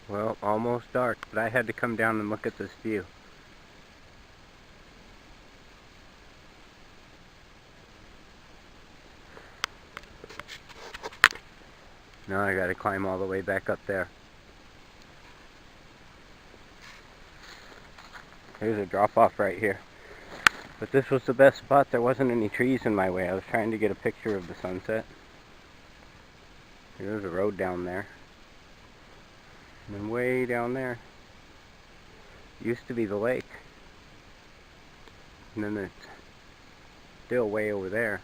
Well, almost dark, but I had to come down and look at this view. Now I gotta climb all the way back up there. There's a drop off right here. But this was the best spot. There wasn't any trees in my way. I was trying to get a picture of the sunset. There's a road down there. And then way down there used to be the lake. And then it's still way over there.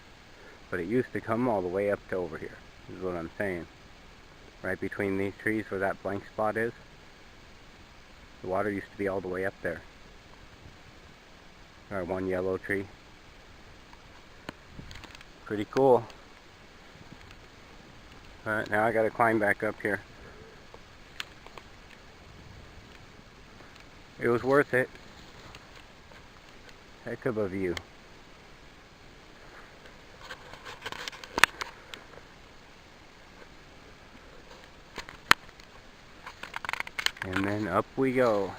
But it used to come all the way up to over here, is what I'm saying. Right between these trees where that blank spot is. The water used to be all the way up there. Our one yellow tree. Pretty cool. Alright, now I gotta climb back up here. It was worth it. Heck of a view. And then up we go.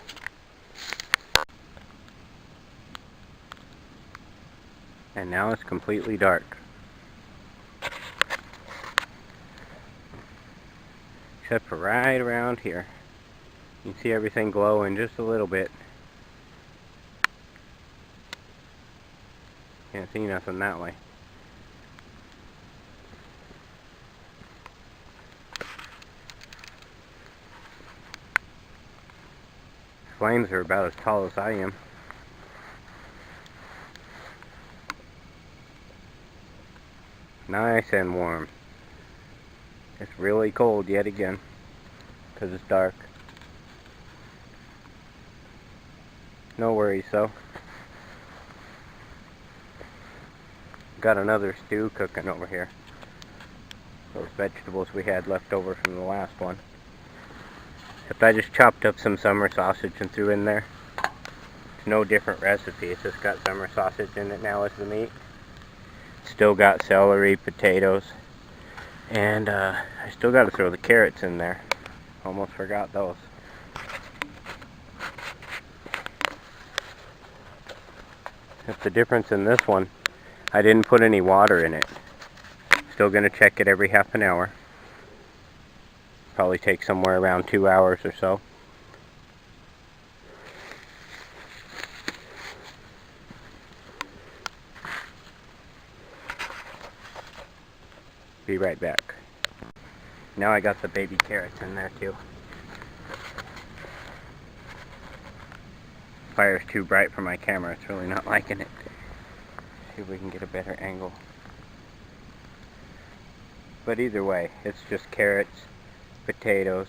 And now it's completely dark. Except for right around here. You can see everything glowing just a little bit. Can't see nothing that way. Flames are about as tall as I am. Nice and warm. It's really cold yet again, because it's dark. No worries though. Got another stew cooking over here. Those vegetables we had left over from the last one. Except I just chopped up some summer sausage and threw in there. It's no different recipe. It's just got summer sausage in it now as the meat. Still got celery, potatoes, and I still got to throw the carrots in there. Almost forgot those. That's the difference in this one. I didn't put any water in it. Still going to check it every half an hour. Probably take somewhere around 2 hours or so. Be right back. Now I got the baby carrots in there too. Fire's too bright for my camera. It's really not liking it. See if we can get a better angle. But either way, it's just carrots, potatoes,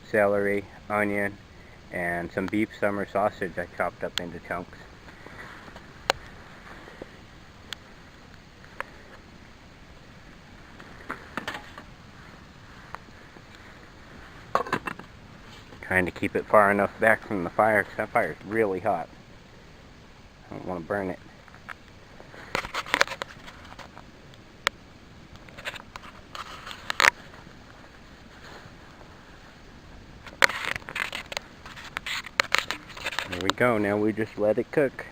celery, onion, and some beef summer sausage I chopped up into chunks. Trying to keep it far enough back from the fire because that fire is really hot. I don't want to burn it. There we go. Now we just let it cook.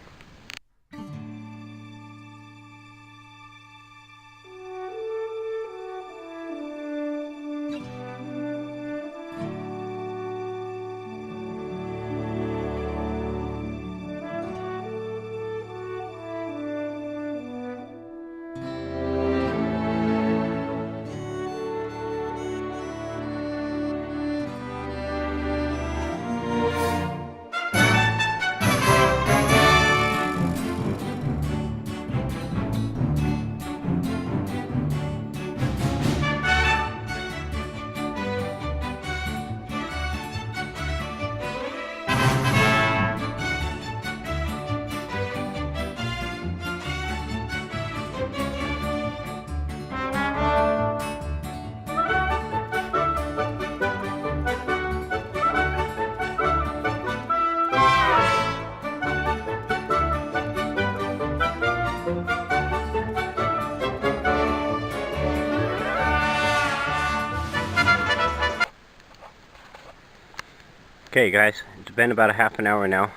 Okay guys, it's been about a half an hour now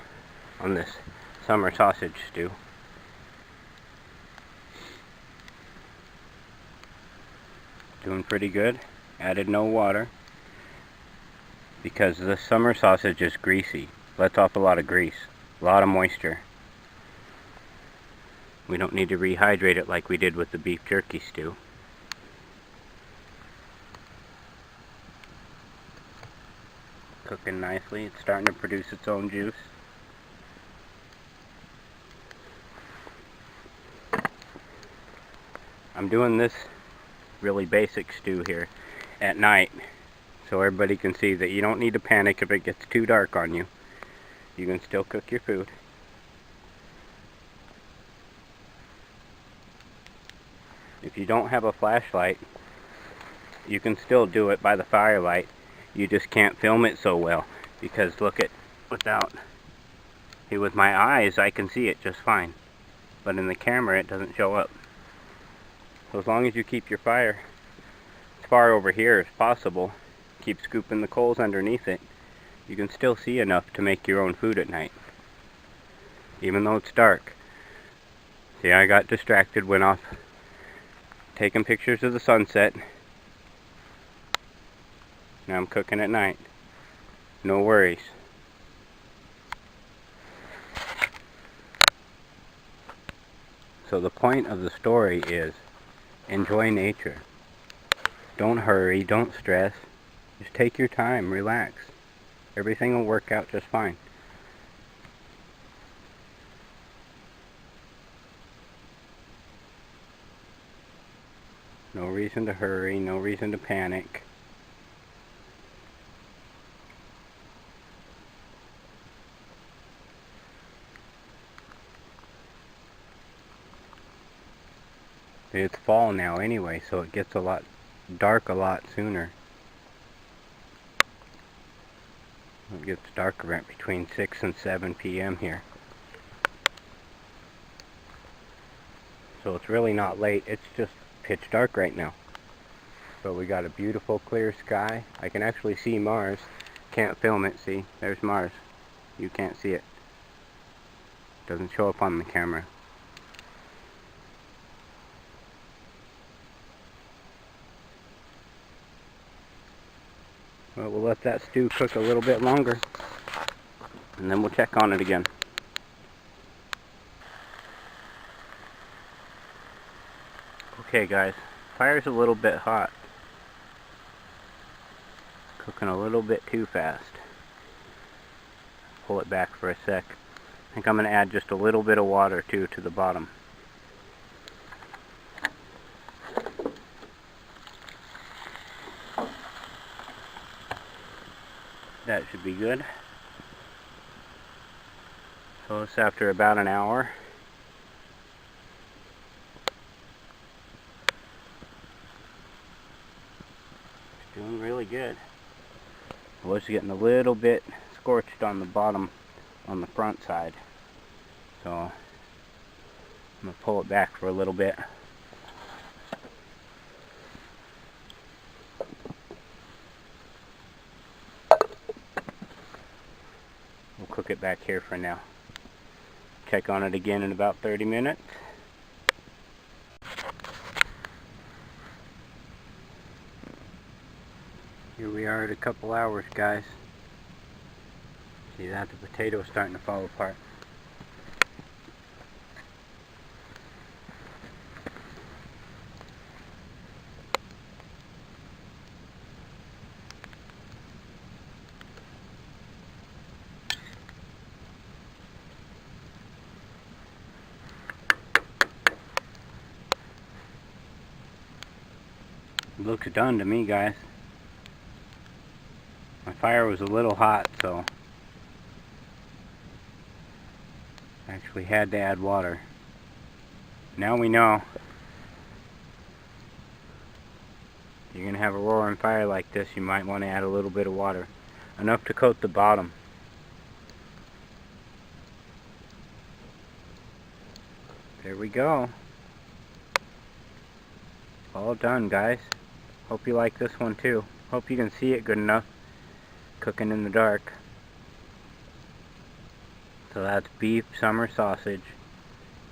on this summer sausage stew. Doing pretty good. Added no water because this summer sausage is greasy. Lets off a lot of grease, a lot of moisture. We don't need to rehydrate it like we did with the beef jerky stew. Cooking nicely. It's starting to produce its own juice. I'm doing this really basic stew here at night so everybody can see that you don't need to panic if it gets too dark on you. You can still cook your food. If you don't have a flashlight, you can still do it by the firelight. You just can't film it so well because look at with my eyes I can see it just fine, but in the camera it doesn't show up. So as long as you keep your fire as far over here as possible, keep scooping the coals underneath it, you can still see enough to make your own food at night, even though it's dark. See, I got distracted, went off taking pictures of the sunset. Now I'm cooking at night. No worries. So the point of the story is enjoy nature. Don't hurry, don't stress. Just take your time, relax. Everything will work out just fine. No reason to hurry, no reason to panic. It's fall now anyway, so it gets dark a lot sooner. It gets dark around between 6 and 7 p.m. here. So it's really not late, it's just pitch dark right now. So we got a beautiful clear sky. I can actually see Mars. Can't film it, see? There's Mars. You can't see it. Doesn't show up on the camera. Well, we'll let that stew cook a little bit longer, and then we'll check on it again. Okay guys, fire's a little bit hot. Cooking a little bit too fast. Pull it back for a sec. I think I'm going to add just a little bit of water too to the bottom. That should be good. So it's after about an hour. It's doing really good. I was getting a little bit scorched on the bottom, on the front side. So I'm going to pull it back for a little bit. We'll cook it back here for now. Check on it again in about 30 minutes. Here we are at a couple hours, guys. See that? The potato's starting to fall apart. It looks done to me, guys. My fire was a little hot, so I actually had to add water. Now we know you're going to have a roaring fire like this, you might want to add a little bit of water. Enough to coat the bottom. There we go. All done, guys. Hope you like this one too. Hope you can see it good enough cooking in the dark. So that's beef summer sausage,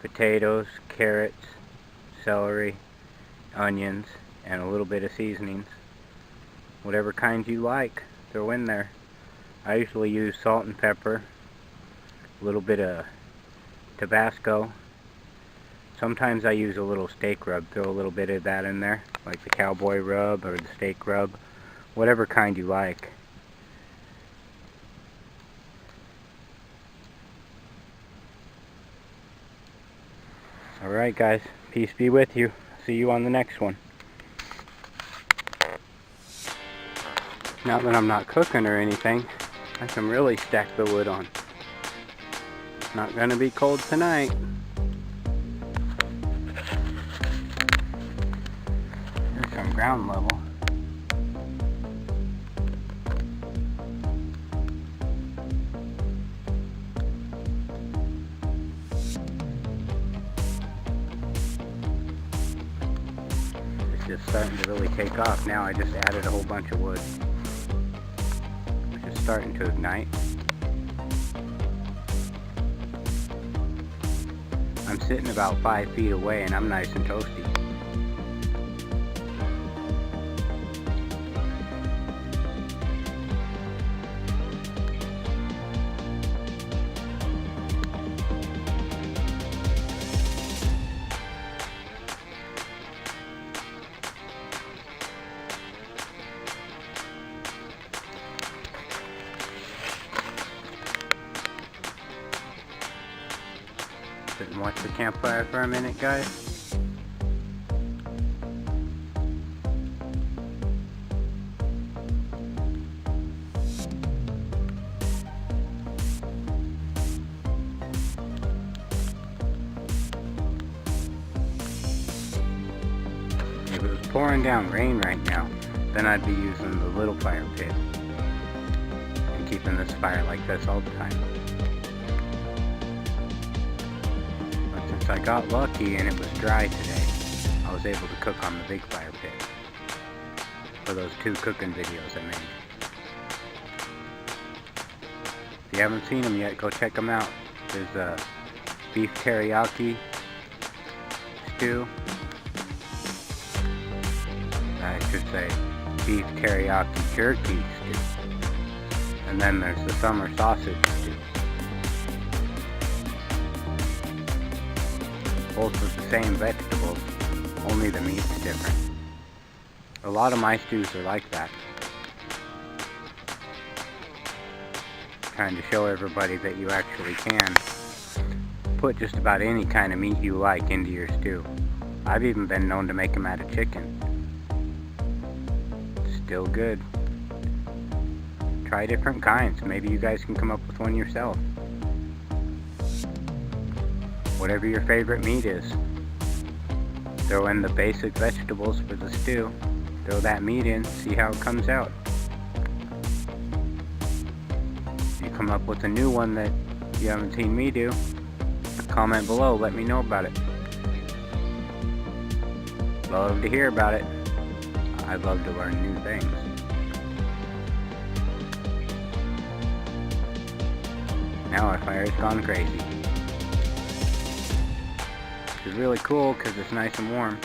potatoes, carrots, celery, onions, and a little bit of seasonings. Whatever kind you like, throw in there. I usually use salt and pepper, a little bit of Tabasco. Sometimes I use a little steak rub, throw a little bit of that in there, like the cowboy rub or the steak rub, whatever kind you like. Alright guys, peace be with you. See you on the next one. Now that I'm not cooking or anything, I can really stack the wood on. Not gonna be cold tonight. There's some ground level. It's just starting to really take off now. I just added a whole bunch of wood. It's just starting to ignite. I'm sitting about 5 feet away and I'm nice and toasty. Sit and watch the campfire for a minute, guys. If it was pouring down rain right now, then I'd be using the little fire pit and keeping this fire like this all the time. I got lucky and it was dry today. I was able to cook on the big fire pit for those 2 cooking videos I made. If you haven't seen them yet, go check them out. There's a beef teriyaki stew. I should say beef teriyaki jerky stew. And then there's the summer sausage stew. Both with the same vegetables, only the meat's different. A lot of my stews are like that. Trying to show everybody that you actually can put just about any kind of meat you like into your stew. I've even been known to make them out of chicken. Still good. Try different kinds. Maybe you guys can come up with one yourself. Whatever your favorite meat is. Throw in the basic vegetables for the stew. Throw that meat in, see how it comes out. If you come up with a new one that you haven't seen me do, comment below, let me know about it. Love to hear about it. I love to learn new things. Now our fire's gone crazy. It's really cool because it's nice and warm.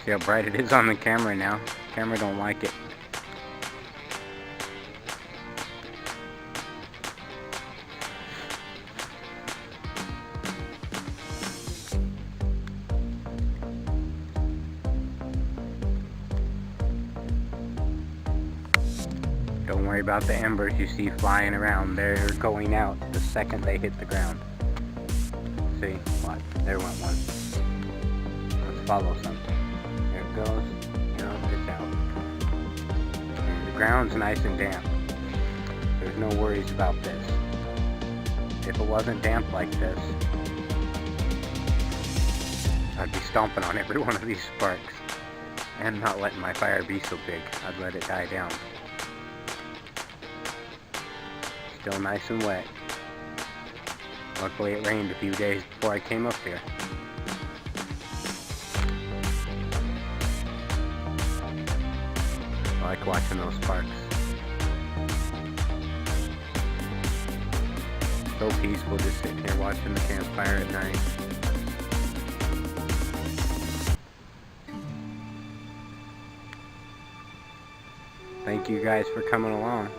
See how bright it is on the camera now? The camera don't like it. Don't worry about the embers you see flying around. They're going out the second they hit the ground. See? What? There went one. Let's follow something. There it goes. You know, it's out. And the ground's nice and damp. There's no worries about this. If it wasn't damp like this, I'd be stomping on every one of these sparks and not letting my fire be so big. I'd let it die down. Still nice and wet. Luckily it rained a few days before I came up here. I like watching those sparks. So peaceful just sitting here watching the campfire at night. Thank you guys for coming along.